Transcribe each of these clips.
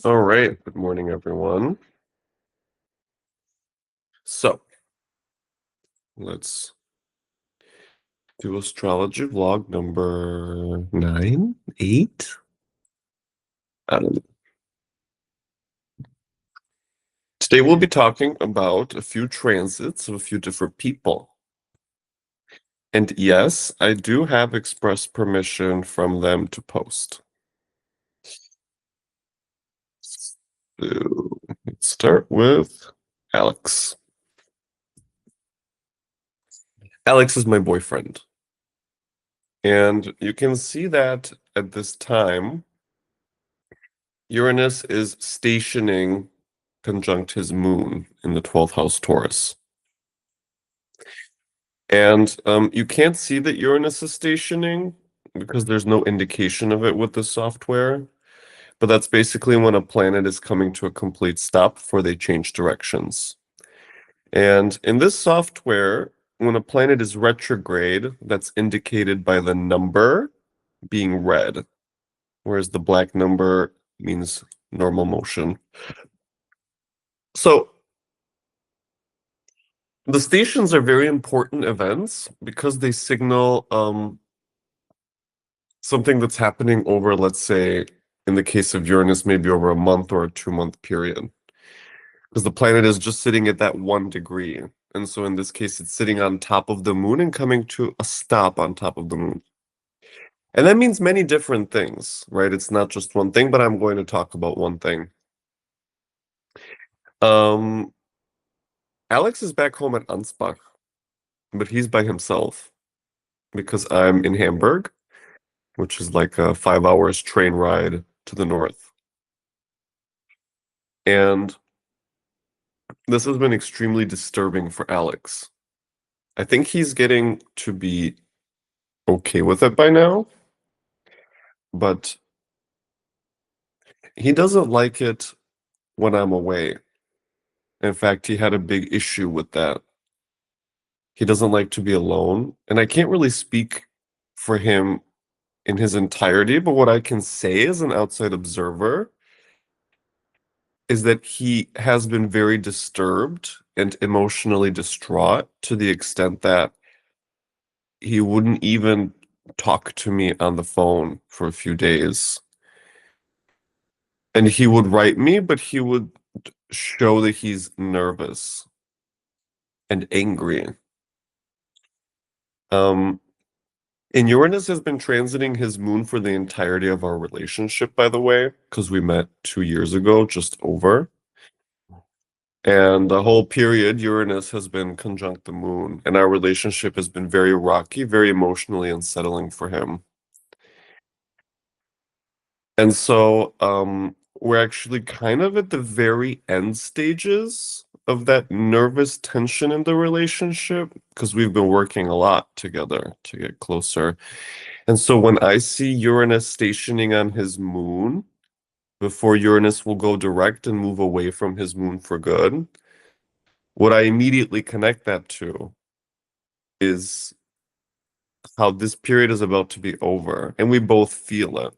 All right. Good morning, everyone. So let's do astrology vlog number 9, 8. I don't know. Today we'll be talking about a few transits of a few different people. And yes, I do have express permission from them to post. So let's start with Alex. Alex is my boyfriend. And you can see that at this time, Uranus is stationing conjunct his moon in the 12th house Taurus. And you can't see that Uranus is stationing because there's no indication of it with the software. But that's basically when a planet is coming to a complete stop before they change directions. And in this software, when a planet is retrograde, that's indicated by the number being red, whereas the black number means normal motion. So the stations are very important events because they signal something that's happening over, let's say, in the case of Uranus, maybe over a month or a 2-month period. Because the planet is just sitting at that 1 degree. And so in this case, it's sitting on top of the moon and coming to a stop on top of the moon. And that means many different things, right? It's not just one thing, but I'm going to talk about one thing. Um, Alex is back home at Ansbach, but he's by himself because I'm in Hamburg, which is like a 5 hours train ride to the north. And this has been extremely disturbing for Alex. I think he's getting to be okay with it by now, but he doesn't like it when I'm away. In fact, he had a big issue with that. He doesn't like to be alone, and I can't really speak for him in his entirety, but what I can say as an outside observer is that he has been very disturbed and emotionally distraught to the extent that he wouldn't even talk to me on the phone for a few days. And he would write me, but he would show that he's nervous and angry. Um, and Uranus has been transiting his moon for the entirety of our relationship, by the way, because we met 2 years ago, just over. And the whole period, Uranus has been conjunct the moon, and our relationship has been very rocky, very emotionally unsettling for him. And so we're actually kind of at the very end stages of that nervous tension in the relationship because we've been working a lot together to get closer. And so when I see Uranus stationing on his moon, before Uranus will go direct and move away from his moon for good, what I immediately connect that to is how this period is about to be over, and we both feel it.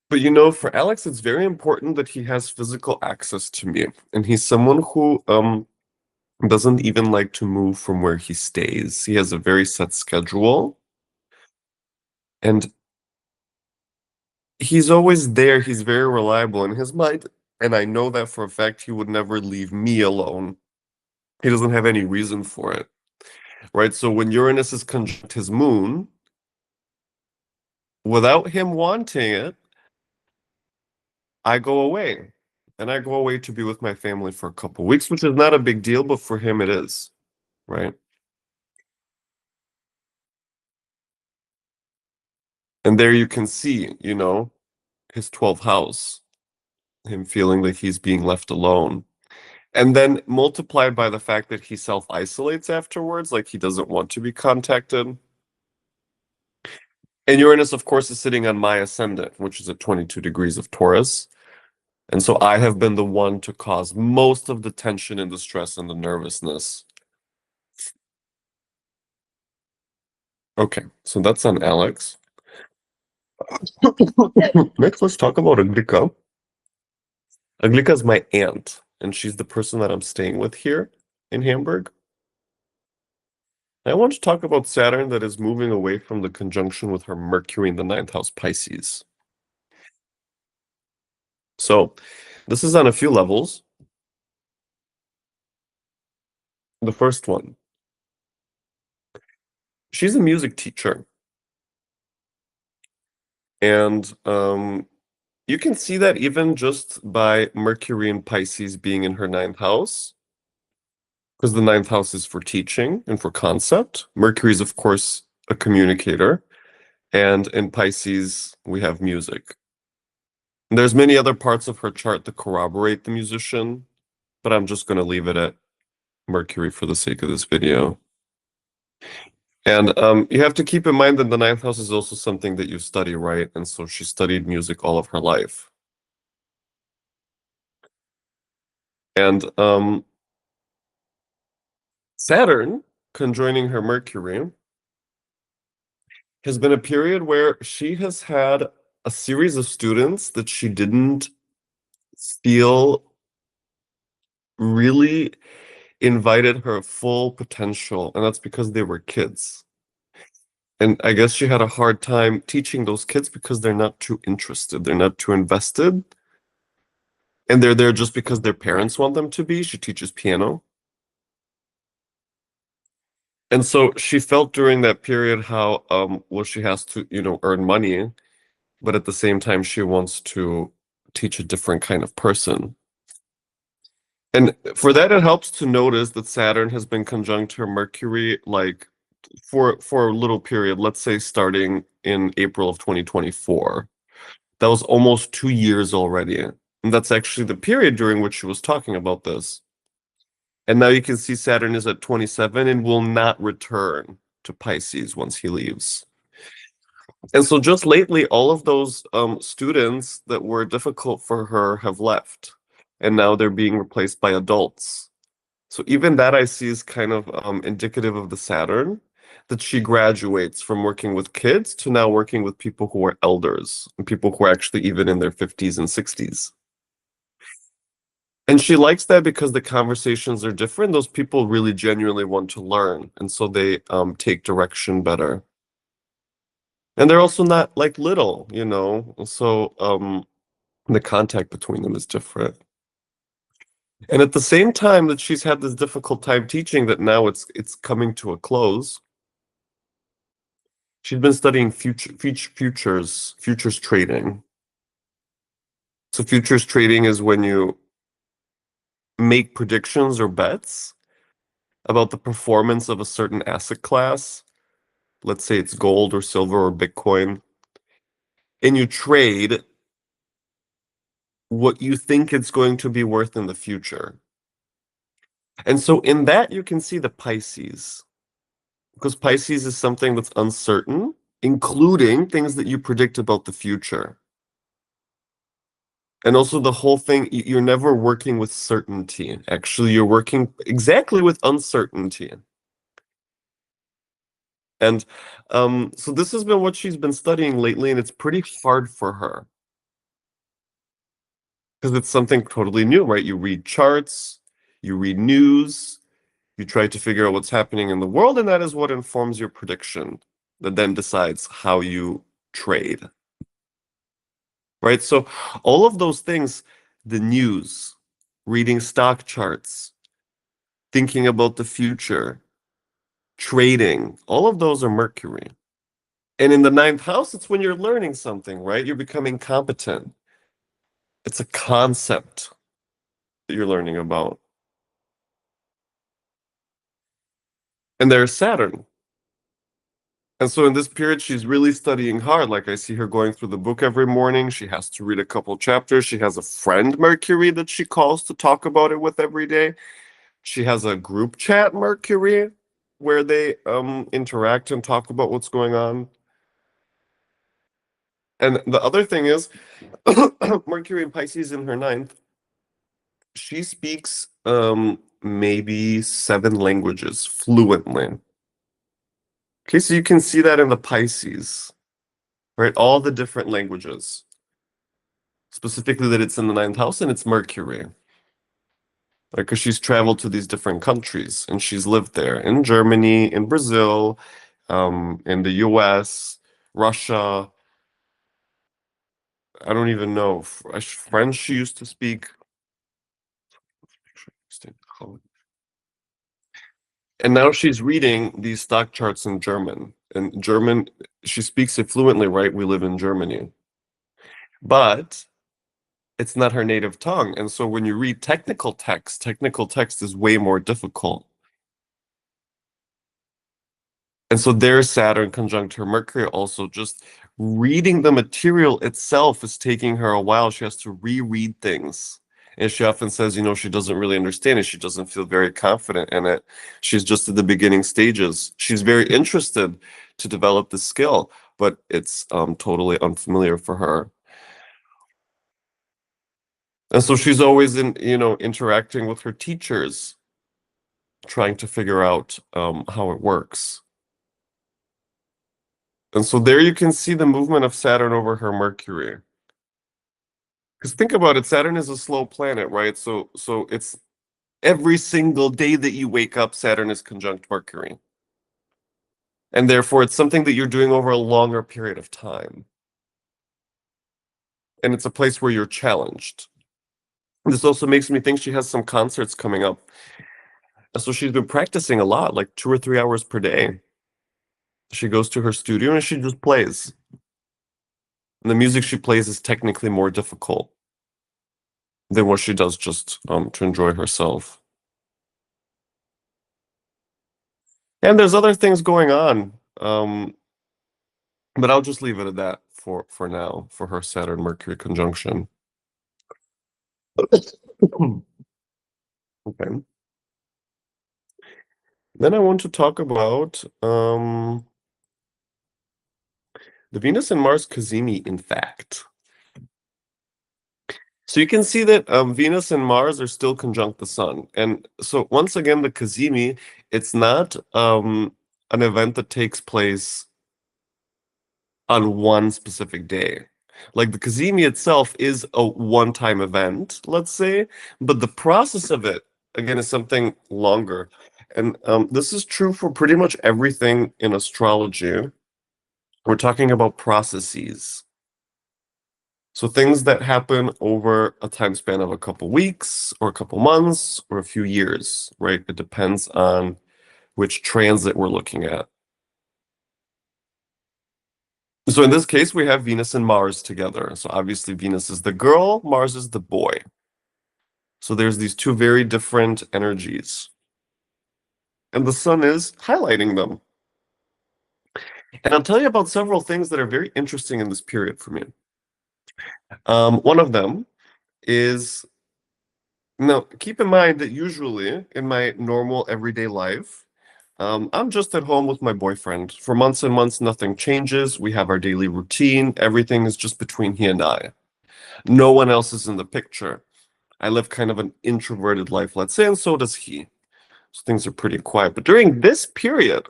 But for Alex, it's very important that he has physical access to me. And he's someone who doesn't even like to move from where he stays. He has a very set schedule. And he's always there. He's very reliable in his mind. And I know that for a fact he would never leave me alone. He doesn't have any reason for it. Right? So when Uranus is conjunct his moon, without him wanting it, I go away. And I go away to be with my family for a couple weeks, which is not a big deal, but for him it is. Right? And there you can see, his 12th house, him feeling that he's being left alone. And then multiplied by the fact that he self-isolates afterwards, like he doesn't want to be contacted. And Uranus, of course, is sitting on my ascendant, which is at 22 degrees of Taurus. And so I have been the one to cause most of the tension and the stress and the nervousness. Okay, so that's on Alex. Next, let's talk about Aglika. Aglika is my aunt, and she's the person that I'm staying with here in Hamburg. I want to talk about Saturn that is moving away from the conjunction with her Mercury in the ninth house Pisces. So, this is on a few levels. The first one, she's a music teacher, and you can see that even just by Mercury and Pisces being in her ninth house, because the ninth house is for teaching and for concept. Mercury is, of course, a communicator, and in Pisces, we have music. And there's many other parts of her chart that corroborate the musician, but I'm just going to leave it at Mercury for the sake of this video. And you have to keep in mind that the ninth house is also something that you study, right? And so she studied music all of her life. And Saturn conjoining her Mercury has been a period where she has had a series of students that she didn't feel really invited her full potential, and that's because they were kids. And I guess she had a hard time teaching those kids because they're not too interested, they're not too invested, and they're there just because their parents want them to be. She teaches piano. And so she felt during that period how well she has to, earn money, but at the same time she wants to teach a different kind of person. And for that, it helps to notice that Saturn has been conjunct her Mercury like for a little period, let's say starting in April of 2024. That was almost 2 years already. And that's actually the period during which she was talking about this. And now you can see Saturn is at 27 and will not return to Pisces once he leaves. And so just lately, all of those students that were difficult for her have left. And now they're being replaced by adults. So even that I see is kind of indicative of the Saturn, that she graduates from working with kids to now working with people who are elders and people who are actually even in their 50s and 60s. And she likes that because the conversations are different. Those people really genuinely want to learn, and so they take direction better. And they're also not like little, so the contact between them is different. And at the same time that she's had this difficult time teaching, that now it's coming to a close. She's been studying futures trading. So futures trading is when you make predictions or bets about the performance of a certain asset class. Let's say it's gold or silver or Bitcoin, and you trade what you think it's going to be worth in the future. And so in that you can see the Pisces, because Pisces is something that's uncertain, including things that you predict about the future. And also the whole thing, you're never working with certainty. Actually, you're working exactly with uncertainty. And so this has been what she's been studying lately, and it's pretty hard for her because it's something totally new, right? You read charts, you read news, you try to figure out what's happening in the world, and that is what informs your prediction that then decides how you trade, right? So all of those things, the news, reading stock charts, thinking about the future, trading, all of those are Mercury. And in the ninth house, it's when you're learning something, right? You're becoming competent. It's a concept that you're learning about. And there's Saturn. And so in this period, she's really studying hard. Like I see her going through the book every morning. She has to read a couple chapters. She has a friend, Mercury, that she calls to talk about it with every day. She has a group chat, Mercury, where they interact and talk about what's going on. And the other thing is, Mercury and Pisces in her ninth, she speaks maybe 7 languages fluently. Okay, so you can see that in the Pisces. right? All the different languages, specifically that it's in the ninth house and it's Mercury. Like, because she's traveled to these different countries and she's lived there in Germany, in Brazil, in the US, Russia. I don't even know. French she used to speak. And now she's reading these stock charts in German. And German, she speaks it fluently, right? We live in Germany. But it's not her native tongue. And so when you read technical text is way more difficult. And so there's Saturn conjunct her Mercury also. Just reading the material itself is taking her a while. She has to reread things. And she often says, she doesn't really understand it. She doesn't feel very confident in it. She's just at the beginning stages. She's very interested to develop the skill, but it's totally unfamiliar for her. And so she's always interacting with her teachers, trying to figure out how it works. And so there you can see the movement of Saturn over her Mercury. Because think about it, Saturn is a slow planet, right? So it's every single day that you wake up, Saturn is conjunct Mercury. And therefore it's something that you're doing over a longer period of time. And it's a place where you're challenged. This also makes me think she has some concerts coming up. And so she's been practicing a lot, like 2 or 3 hours per day. She goes to her studio and she just plays. And the music she plays is technically more difficult than what she does just to enjoy herself. And there's other things going on, but I'll just leave it at that for now for her Saturn Mercury conjunction. Okay. Then I want to talk about the Venus and Mars Cazimi, in fact. So you can see that Venus and Mars are still conjunct the Sun. And so once again, the Cazimi, it's not an event that takes place on one specific day. Like the Cazimi itself is a one-time event, let's say, but the process of it, again, is something longer. And this is true for pretty much everything in astrology. We're talking about processes. So things that happen over a time span of a couple weeks or a couple months or a few years, right? It depends on which transit we're looking at. So in this case, we have Venus and Mars together. So obviously Venus is the girl, Mars is the boy. So there's these two very different energies. And the sun is highlighting them. And I'll tell you about several things that are very interesting in this period for me. One of them is, now keep in mind that usually in my normal everyday life, I'm just at home with my boyfriend. For months and months, nothing changes. We have our daily routine. Everything is just between he and I. No one else is in the picture. I live kind of an introverted life, let's say, and so does he. So things are pretty quiet. But during this period,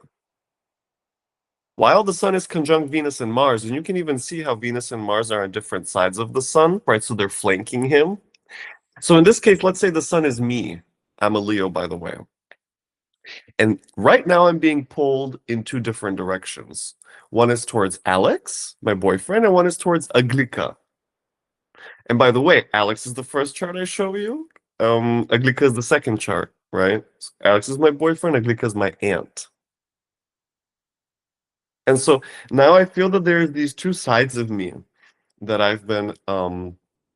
while the sun is conjunct Venus and Mars, and you can even see how Venus and Mars are on different sides of the sun, right? So they're flanking him. So in this case, let's say the sun is me. I'm a Leo, by the way. And right now I'm being pulled in two different directions. One is towards Alex, my boyfriend, and one is towards Aglika. And by the way, Alex is the first chart I show you. Aglika is the second chart, right? So Alex is my boyfriend, Aglika is my aunt. And so now I feel that there's these two sides of me that I've been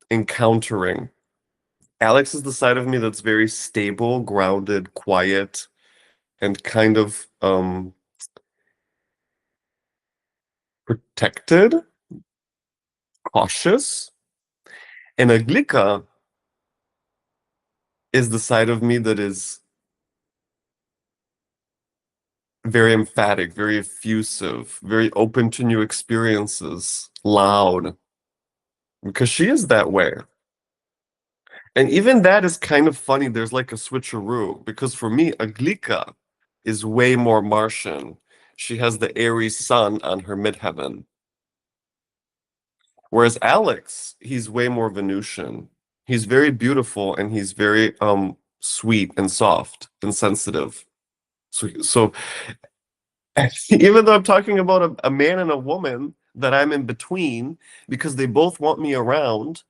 encountering. Alex is the side of me that's very stable, grounded, quiet, and kind of protected, cautious. And Aglika is the side of me that is very emphatic, very effusive, very open to new experiences, loud, because she is that way. And even that is kind of funny. There's like a switcheroo, because for me, Aglika is way more Martian. She has the Aries sun on her midheaven. Whereas Alex, he's way more Venusian. He's very beautiful and he's very sweet and soft and sensitive. So even though I'm talking about a man and a woman that I'm in between because they both want me around.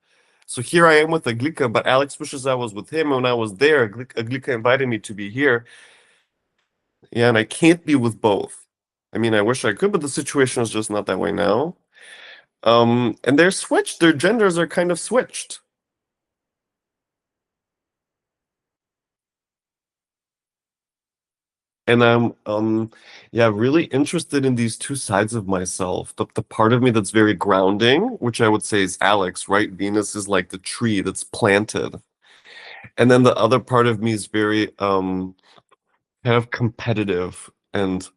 So here I am with Aglika, but Alex wishes I was with him. And when I was there, Aglika invited me to be here. Yeah, and I can't be with both. I mean, I wish I could, but the situation is just not that way now. And they're switched. Their genders are kind of switched. And I'm yeah, really interested in these two sides of myself. The part of me that's very grounding, which I would say is Alex, right? Venus is like the tree that's planted. And then the other part of me is very kind of competitive and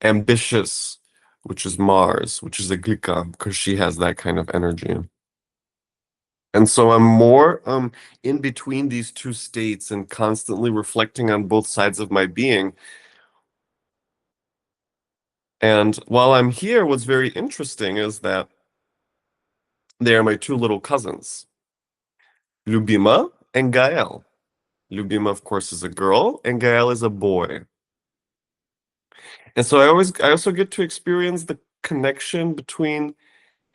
ambitious, which is Mars, which is Aglika, because she has that kind of energy. And so I'm more in between these two states and constantly reflecting on both sides of my being. And while I'm here, what's very interesting is that they are my two little cousins, Lubima and Gael. Lubima, of course, is a girl, and Gael is a boy. And so I also get to experience the connection between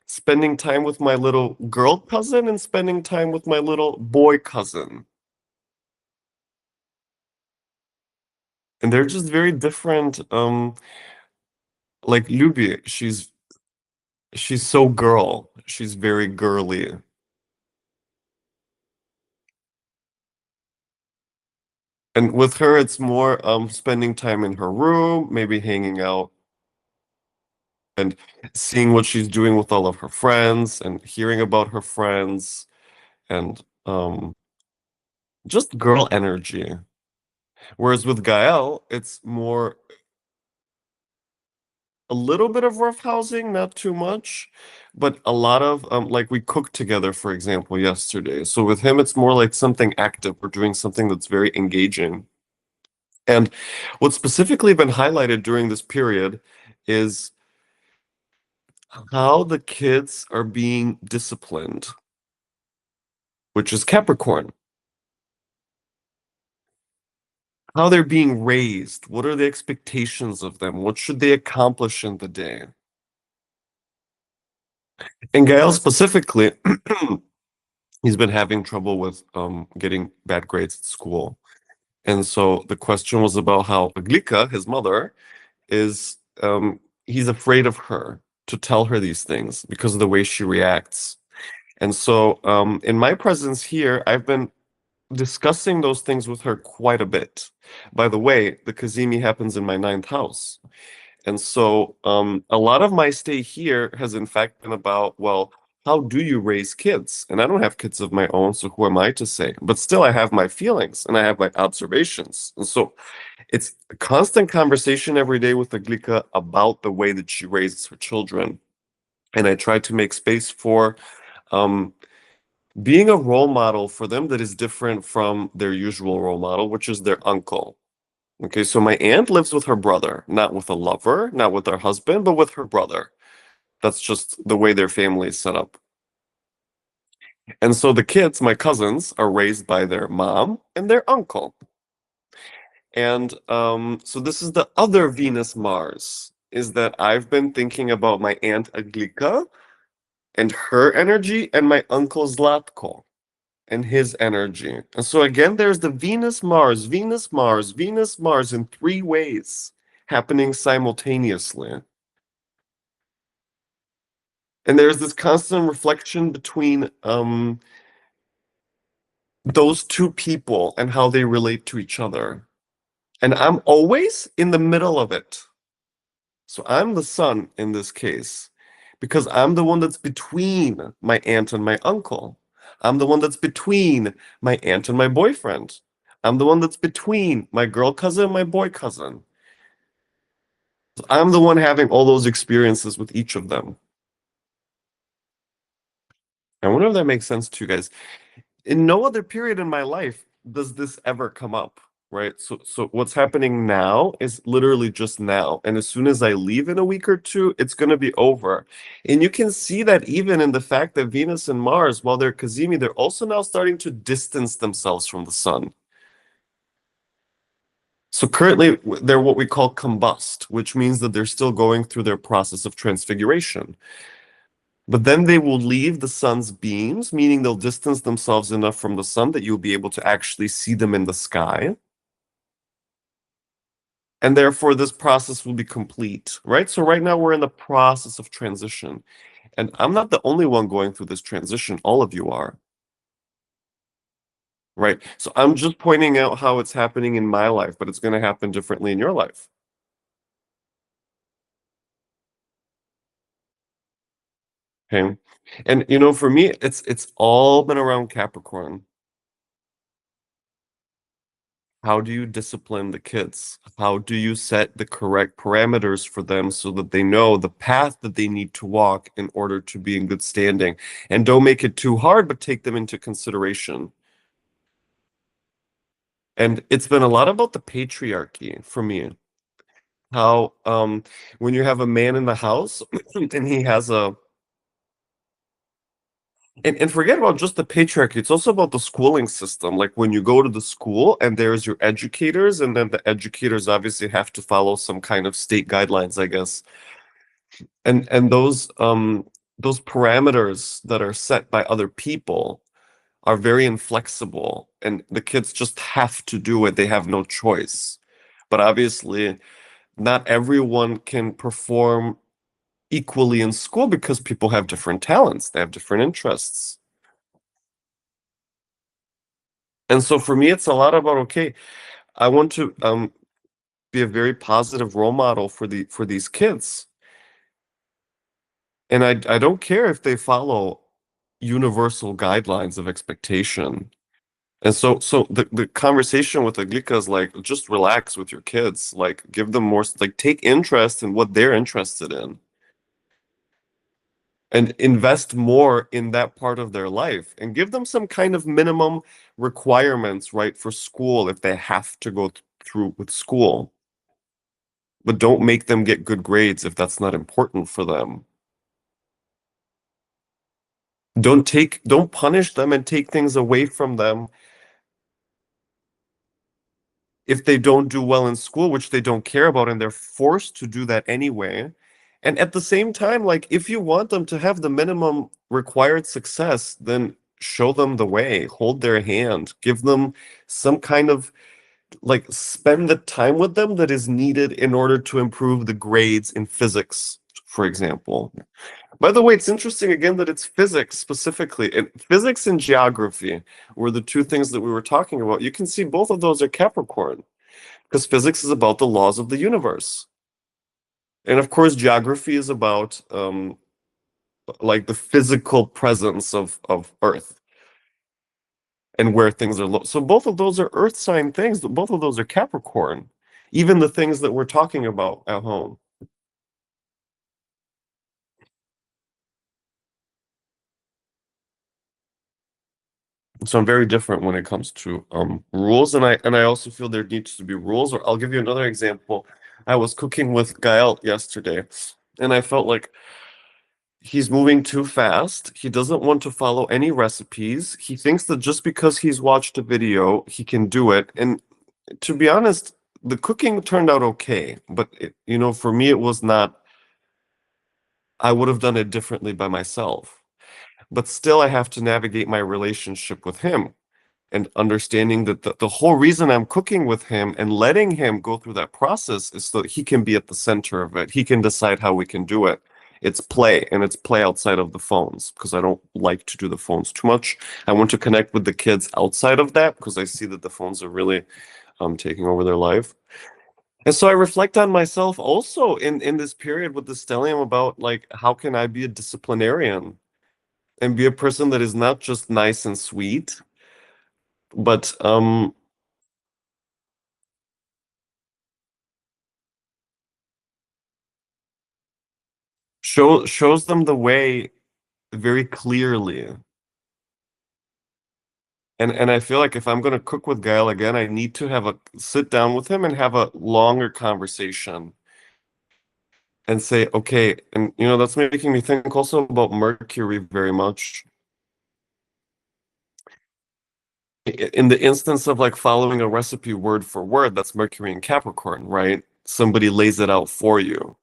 spending time with my little girl cousin and spending time with my little boy cousin. And they're just very different. Like Luby, she's so girl. She's very girly. And with her, it's more spending time in her room, maybe hanging out and seeing what she's doing with all of her friends and hearing about her friends and just girl energy. Whereas with Gael, it's more a little bit of rough housing, not too much, but a lot of like we cooked together, for example, yesterday. So with him, it's more like something active. We're doing something that's very engaging. And what's specifically been highlighted during this period is how the kids are being disciplined, which is Capricorn. How they're being raised. What are the expectations of them? What should they accomplish in the day? And Gael specifically, he's been having trouble with getting bad grades at school. And so the question was about how Aglika, his mother, is he's afraid of her to tell her these things because of the way she reacts. And so in my presence here, I've been discussing those things with her quite a bit. By the way, the Cazimi happens in my ninth house. And so a lot of my stay here has in fact been about, well, how do you raise kids? And I don't have kids of my own, so who am I to say? But still, I have my feelings and I have my observations. And so it's a constant conversation every day with Aglika about the way that she raises her children. And I try to make space for um, being a role model for them that is different from their usual role model, which is their uncle. Okay, so my aunt lives with her brother, not with a lover, not with her husband, but with her brother. That's just the way their family is set up. And so the kids, my cousins, are raised by their mom and their uncle. And so this is the other Venus Mars, is that I've been thinking about my aunt Aglika and her energy and my uncle Zlatko and his energy. And so again, there's the Venus Mars, Venus Mars, Venus Mars in three ways happening simultaneously. And there's this constant reflection between those two people and how they relate to each other. And I'm always in the middle of it. So I'm the son in this case because I'm the one that's between my aunt and my uncle. I'm the one that's between my aunt and my boyfriend. I'm the one that's between my girl cousin and my boy cousin. So I'm the one having all those experiences with each of them. I wonder if that makes sense to you guys. In no other period in my life does this ever come up. right? So what's happening now is literally just now. And as soon as I leave in a week or two, it's going to be over. And you can see that even in the fact that Venus and Mars, while they're Cazimi, they're also now starting to distance themselves from the sun. So currently they're what we call combust, which means that they're still going through their process of transfiguration. But then they will leave the sun's beams, meaning they'll distance themselves enough from the sun that you'll be able to actually see them in the sky. And therefore, this process will be complete, right? So right now we're in the process of transition. And I'm not the only one going through this transition. All of you are, right? So I'm just pointing out how it's happening in my life, but it's going to happen differently in your life. Okay. And for me, it's all been around Capricorn. How do you discipline the kids? How do you set the correct parameters for them so that they know the path that they need to walk in order to be in good standing? And don't make it too hard, but take them into consideration. And it's been a lot about the patriarchy for me. How when you have a man in the house and he has a and forget about just the patriarchy, it's also about the schooling system. Like when you go to the school and there's your educators, and then the educators obviously have to follow some kind of state guidelines, I guess. And those parameters that are set by other people are very inflexible, and the kids just have to do it. They have no choice. But obviously, not everyone can perform equally in school because people have different talents, they have different interests. And so for me, it's a lot about, okay, I want to be a very positive role model for these kids. And I don't care if they follow universal guidelines of expectation. And so the conversation with Aglika is like, just relax with your kids. Like give them more, like take interest in what they're interested in and invest more in that part of their life and give them some kind of minimum requirements, right, for school if they have to go through with school. But don't make them get good grades if that's not important for them. Don't punish them and take things away from them if they don't do well in school, which they don't care about, and they're forced to do that anyway. And at the same time, like if you want them to have the minimum required success, then show them the way, hold their hand, give them some kind of like spend the time with them that is needed in order to improve the grades in physics, for example. By the way, it's interesting again that it's physics specifically. And physics and geography were the two things that we were talking about. You can see both of those are Capricorn because physics is about the laws of the universe. And of course, geography is about like the physical presence of Earth and where things are low. So both of those are Earth sign things. Both of those are Capricorn. Even the things that we're talking about at home. So I'm very different when it comes to rules, and I also feel there needs to be rules. Or I'll give you another example. I was cooking with Gael yesterday, and I felt like he's moving too fast. He doesn't want to follow any recipes. He thinks that just because he's watched a video, he can do it. And to be honest, the cooking turned out okay, but for me, it was not. I would have done it differently by myself. But still, I have to navigate my relationship with him and understanding that the whole reason I'm cooking with him and letting him go through that process is so that he can be at the center of it. He can decide how we can do it. It's play, and it's play outside of the phones because I don't like to do the phones too much. I want to connect with the kids outside of that because I see that the phones are really taking over their life. And so I reflect on myself also in this period with the stellium about like how can I be a disciplinarian and be a person that is not just nice and sweet, but shows them the way very clearly. And I feel like if I'm gonna cook with Gael again, I need to have a sit down with him and have a longer conversation and say, okay, and that's making me think also about Mercury very much. In the instance of like following a recipe word for word, that's Mercury and Capricorn, right? Somebody lays it out for you.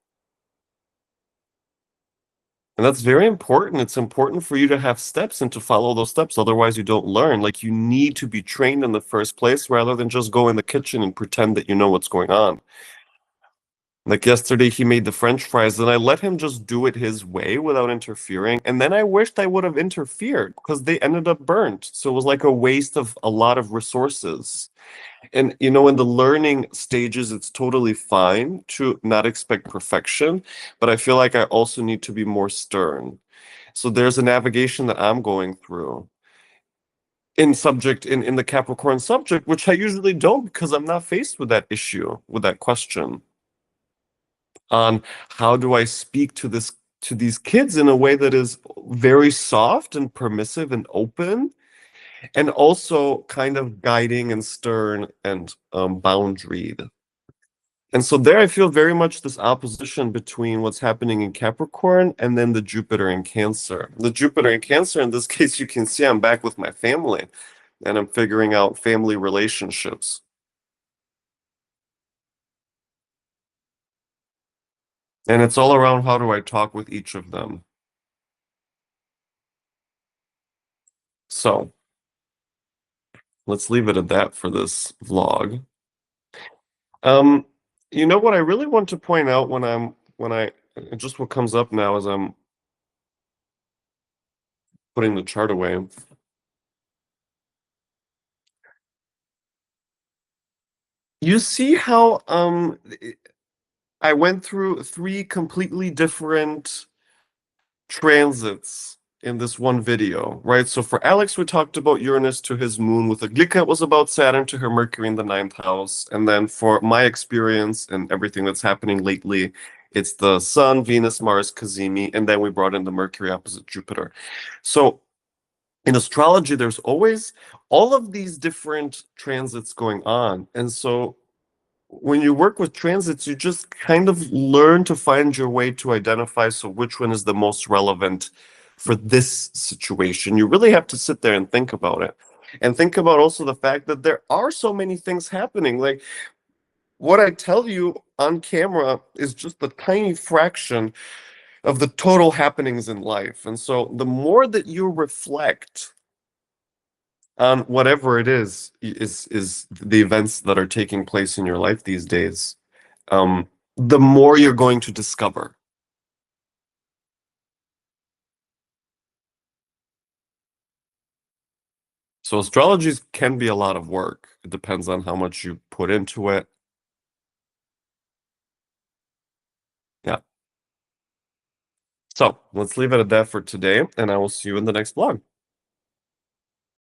And that's very important. It's important for you to have steps and to follow those steps. Otherwise, you don't learn. Like you need to be trained in the first place rather than just go in the kitchen and pretend that you know what's going on. Like yesterday, he made the French fries, and I let him just do it his way without interfering. And then I wished I would have interfered because they ended up burnt. So it was like a waste of a lot of resources. And in the learning stages, it's totally fine to not expect perfection, but I feel like I also need to be more stern. So there's a navigation that I'm going through in the Capricorn subject, which I usually don't because I'm not faced with that issue, with that question on how do I speak to these kids in a way that is very soft and permissive and open and also kind of guiding and stern and boundaried. And so there I feel very much this opposition between what's happening in Capricorn and then the Jupiter in Cancer. The Jupiter in Cancer, in this case, you can see I'm back with my family and I'm figuring out family relationships. And it's all around how do I talk with each of them. So let's leave it at that for this vlog. Um, what I really want to point out just what comes up now as I'm putting the chart away. You see how I went through three completely different transits in this one video, right? So for Alex, we talked about Uranus to his moon. With Aglika, it was about Saturn to her Mercury in the ninth house. And then for my experience and everything that's happening lately, it's the Sun, Venus, Mars, Cazimi, and then we brought in the Mercury opposite Jupiter. So in astrology, there's always all of these different transits going on. And so when you work with transits, you just kind of learn to find your way to identify so which one is the most relevant for this situation. You really have to sit there and think about it. And think about also the fact that there are so many things happening. Like what I tell you on camera is just a tiny fraction of the total happenings in life. And so the more that you reflect on whatever it is the events that are taking place in your life these days, the more you're going to discover. So astrology can be a lot of work. It depends on how much you put into it. Yeah. So let's leave it at that for today, and I will see you in the next vlog.